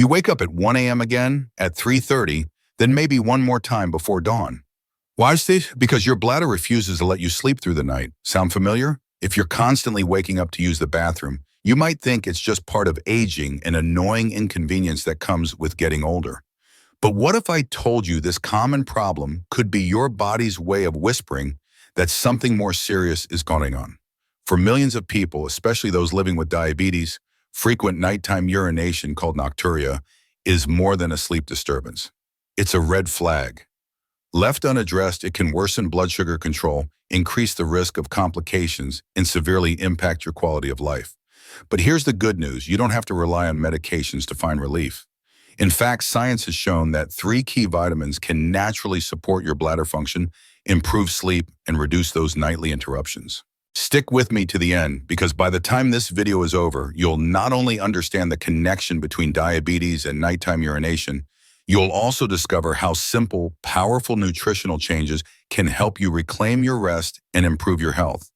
You wake up at 1 a.m. again, at 3:30, then maybe one more time before dawn. Why is this? Because your bladder refuses to let you sleep through the night. Sound familiar? If you're constantly waking up to use the bathroom, you might think it's just part of aging, an annoying inconvenience that comes with getting older. But what if I told you this common problem could be your body's way of whispering that something more serious is going on? For millions of people, especially those living with diabetes, frequent nighttime urination, called nocturia, is more than a sleep disturbance. It's a red flag. Left unaddressed, it can worsen blood sugar control, increase the risk of complications, and severely impact your quality of life. But here's the good news: you don't have to rely on medications to find relief. In fact, science has shown that 3 key vitamins can naturally support your bladder function, improve sleep, and reduce those nightly interruptions. Stick with me to the end, because by the time this video is over, you'll not only understand the connection between diabetes and nighttime urination, you'll also discover how simple, powerful nutritional changes can help you reclaim your rest and improve your health.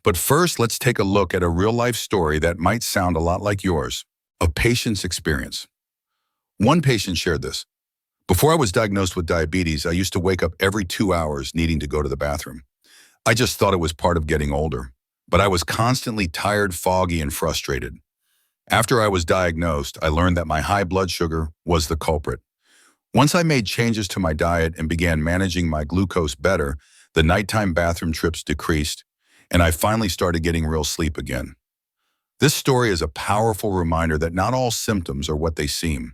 But first, let's take a look at a real-life story that might sound a lot like yours, a patient's experience. One patient shared this. Before I was diagnosed with diabetes, I used to wake up every 2 hours needing to go to the bathroom. I just thought it was part of getting older, but I was constantly tired, foggy, and frustrated. After I was diagnosed, I learned that my high blood sugar was the culprit. Once I made changes to my diet and began managing my glucose better, the nighttime bathroom trips decreased, and I finally started getting real sleep again. This story is a powerful reminder that not all symptoms are what they seem.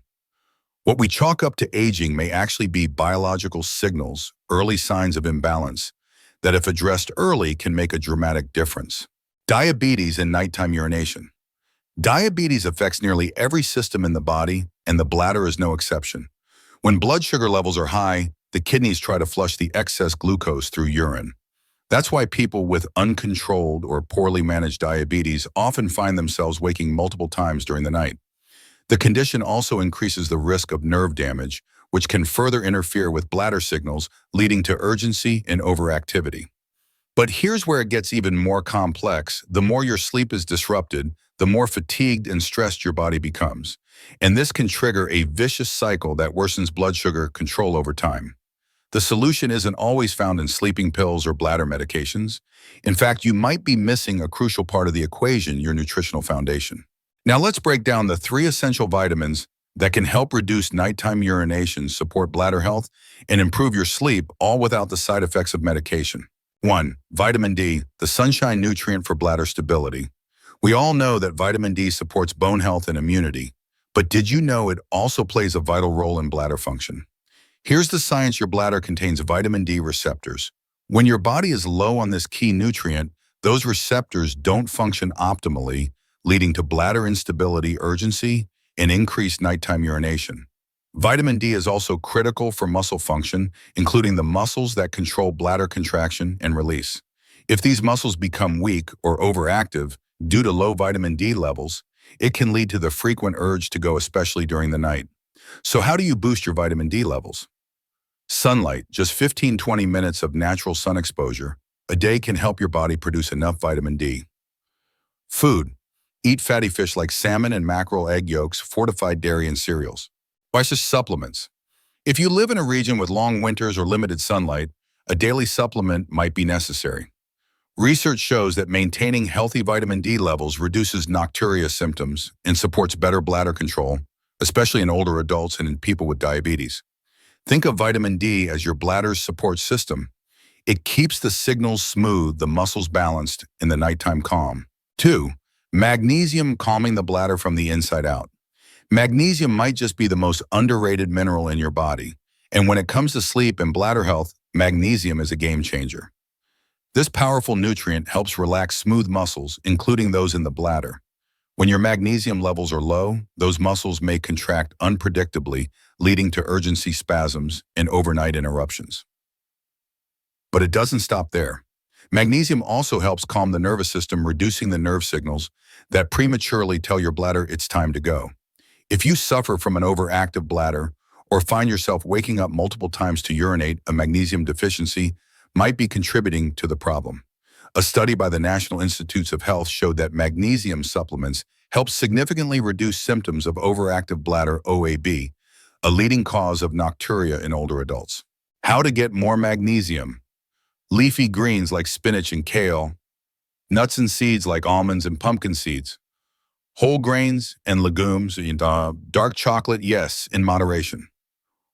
What we chalk up to aging may actually be biological signals, early signs of imbalance, that if addressed early can make a dramatic difference. Diabetes and nighttime urination. Diabetes affects nearly every system in the body, and the bladder is no exception. When blood sugar levels are high, the kidneys try to flush the excess glucose through urine. That's why people with uncontrolled or poorly managed diabetes often find themselves waking multiple times during the night. The condition also increases the risk of nerve damage, which can further interfere with bladder signals, leading to urgency and overactivity. But here's where it gets even more complex. The more your sleep is disrupted, the more fatigued and stressed your body becomes. And this can trigger a vicious cycle that worsens blood sugar control over time. The solution isn't always found in sleeping pills or bladder medications. In fact, you might be missing a crucial part of the equation, your nutritional foundation. Now let's break down the 3 essential vitamins that can help reduce nighttime urination, support bladder health, and improve your sleep, all without the side effects of medication. 1. Vitamin D, the sunshine nutrient for bladder stability. We all know that vitamin D supports bone health and immunity, but did you know it also plays a vital role in bladder function? Here's the science: your bladder contains vitamin D receptors. When your body is low on this key nutrient, those receptors don't function optimally, leading to bladder instability, urgency, and increased nighttime urination. Vitamin D is also critical for muscle function, including the muscles that control bladder contraction and release. If these muscles become weak or overactive due to low vitamin D levels, it can lead to the frequent urge to go, especially during the night. So how do you boost your vitamin D levels? Sunlight, just 15-20 minutes of natural sun exposure a day can help your body produce enough vitamin D. Food. Eat fatty fish like salmon and mackerel, egg yolks, fortified dairy, and cereals. Why just supplements? If you live in a region with long winters or limited sunlight, a daily supplement might be necessary. Research shows that maintaining healthy vitamin D levels reduces nocturia symptoms and supports better bladder control, especially in older adults and in people with diabetes. Think of vitamin D as your bladder's support system. It keeps the signals smooth, the muscles balanced, and the nighttime calm. 2. Magnesium, calming the bladder from the inside out. Magnesium might just be the most underrated mineral in your body, and when it comes to sleep and bladder health, magnesium is a game changer. This powerful nutrient helps relax smooth muscles, including those in the bladder. When your magnesium levels are low, those muscles may contract unpredictably, leading to urgency spasms and overnight interruptions. But it doesn't stop there. Magnesium also helps calm the nervous system, reducing the nerve signals that prematurely tell your bladder it's time to go. If you suffer from an overactive bladder or find yourself waking up multiple times to urinate, a magnesium deficiency might be contributing to the problem. A study by the National Institutes of Health showed that magnesium supplements helps significantly reduce symptoms of overactive bladder OAB, a leading cause of nocturia in older adults. How to get more magnesium. Leafy greens like spinach and kale, nuts and seeds like almonds and pumpkin seeds, whole grains and legumes, and dark chocolate, yes, in moderation.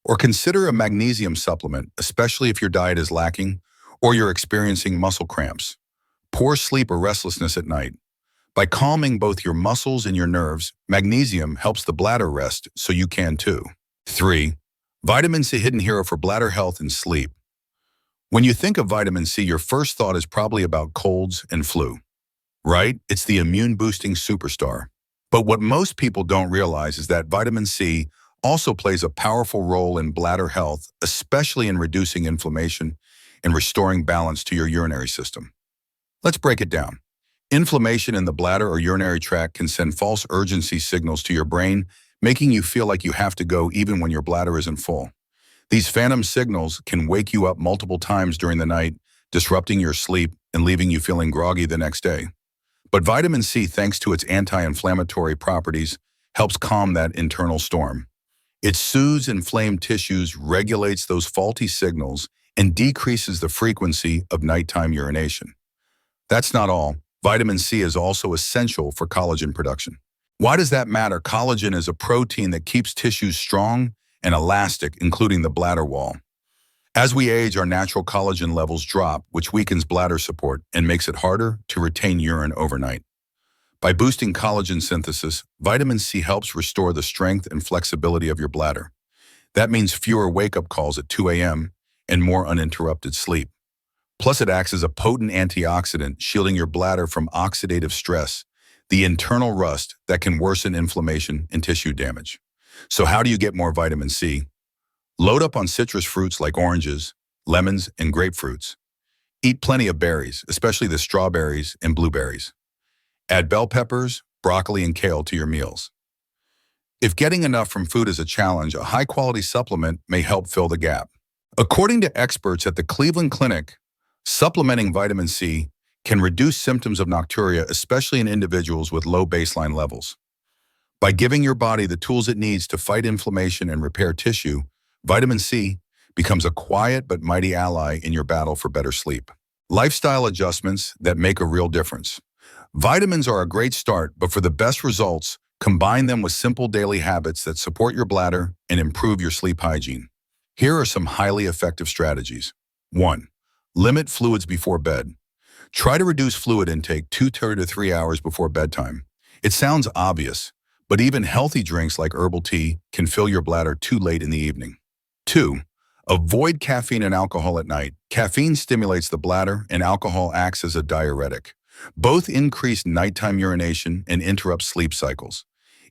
Or consider a magnesium supplement, especially if your diet is lacking or you're experiencing muscle cramps, poor sleep or restlessness at night. By calming both your muscles and your nerves, magnesium helps the bladder rest so you can too. 3. Vitamin C, hidden hero for bladder health and sleep. When you think of vitamin C, your first thought is probably about colds and flu, right? It's the immune-boosting superstar. But what most people don't realize is that vitamin C also plays a powerful role in bladder health, especially in reducing inflammation and restoring balance to your urinary system. Let's break it down. Inflammation in the bladder or urinary tract can send false urgency signals to your brain, making you feel like you have to go even when your bladder isn't full. These phantom signals can wake you up multiple times during the night, disrupting your sleep and leaving you feeling groggy the next day. But vitamin C, thanks to its anti-inflammatory properties, helps calm that internal storm. It soothes inflamed tissues, regulates those faulty signals, and decreases the frequency of nighttime urination. That's not all. Vitamin C is also essential for collagen production. Why does that matter? Collagen is a protein that keeps tissues strong and elastic, including the bladder wall. As we age, our natural collagen levels drop, which weakens bladder support and makes it harder to retain urine overnight. By boosting collagen synthesis, vitamin C helps restore the strength and flexibility of your bladder. That means fewer wake-up calls at 2 a.m. and more uninterrupted sleep. Plus, it acts as a potent antioxidant, shielding your bladder from oxidative stress, the internal rust that can worsen inflammation and tissue damage. So how do you get more vitamin C? Load up on citrus fruits like oranges, lemons, and grapefruits. Eat plenty of berries, especially the strawberries and blueberries. Add bell peppers, broccoli, and kale to your meals. If getting enough from food is a challenge, a high-quality supplement may help fill the gap. According to experts at the Cleveland Clinic, supplementing vitamin C can reduce symptoms of nocturia, especially in individuals with low baseline levels. By giving your body the tools it needs to fight inflammation and repair tissue, vitamin C becomes a quiet but mighty ally in your battle for better sleep. Lifestyle adjustments that make a real difference. Vitamins are a great start, but for the best results, combine them with simple daily habits that support your bladder and improve your sleep hygiene. Here are some highly effective strategies. 1. Limit fluids before bed. Try to reduce fluid intake 2 to 3 hours before bedtime. It sounds obvious, but even healthy drinks like herbal tea can fill your bladder too late in the evening. 2. Avoid caffeine and alcohol at night. Caffeine stimulates the bladder and alcohol acts as a diuretic. Both increase nighttime urination and interrupt sleep cycles.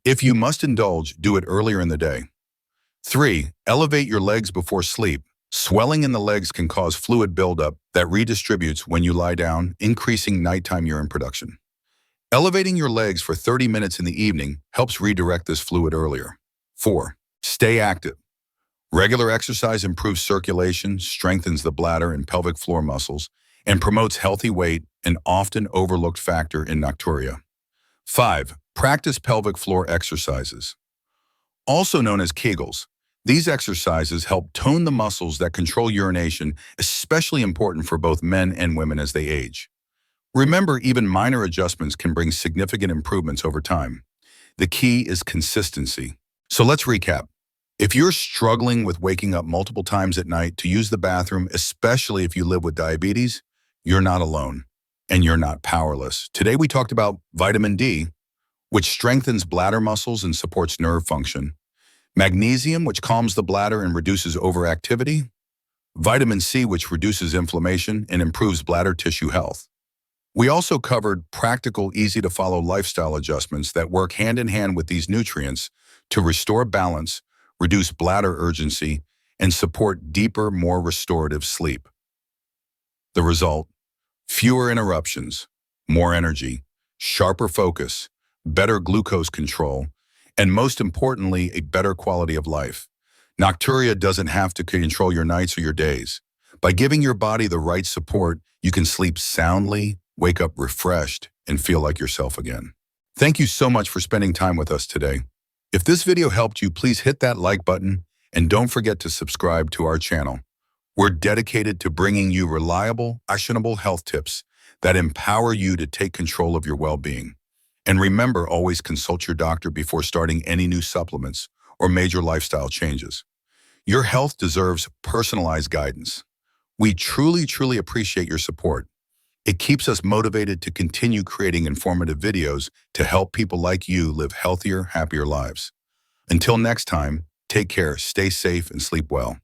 If you must indulge, do it earlier in the day. 3. Elevate your legs before sleep. Swelling in the legs can cause fluid buildup that redistributes when you lie down, increasing nighttime urine production. Elevating your legs for 30 minutes in the evening helps redirect this fluid earlier. 4. Stay active. Regular exercise improves circulation, strengthens the bladder and pelvic floor muscles, and promotes healthy weight, an often overlooked factor in nocturia. 5. Practice pelvic floor exercises. Also known as Kegels, these exercises help tone the muscles that control urination, especially important for both men and women as they age. Remember, even minor adjustments can bring significant improvements over time. The key is consistency. So let's recap. If you're struggling with waking up multiple times at night to use the bathroom, especially if you live with diabetes, you're not alone and you're not powerless. Today we talked about vitamin D, which strengthens bladder muscles and supports nerve function. Magnesium, which calms the bladder and reduces overactivity. Vitamin C, which reduces inflammation and improves bladder tissue health. We also covered practical, easy-to-follow lifestyle adjustments that work hand in hand with these nutrients to restore balance, reduce bladder urgency, and support deeper, more restorative sleep. The result: fewer interruptions, more energy, sharper focus, better glucose control, and most importantly, a better quality of life. Nocturia doesn't have to control your nights or your days. By giving your body the right support, you can sleep soundly, wake up refreshed, and feel like yourself again. Thank you so much for spending time with us today. If this video helped you, please hit that like button and don't forget to subscribe to our channel. We're dedicated to bringing you reliable, actionable health tips that empower you to take control of your well-being. And remember, always consult your doctor before starting any new supplements or major lifestyle changes. Your health deserves personalized guidance. We truly appreciate your support. It keeps us motivated to continue creating informative videos to help people like you live healthier, happier lives. Until next time, take care, stay safe, and sleep well.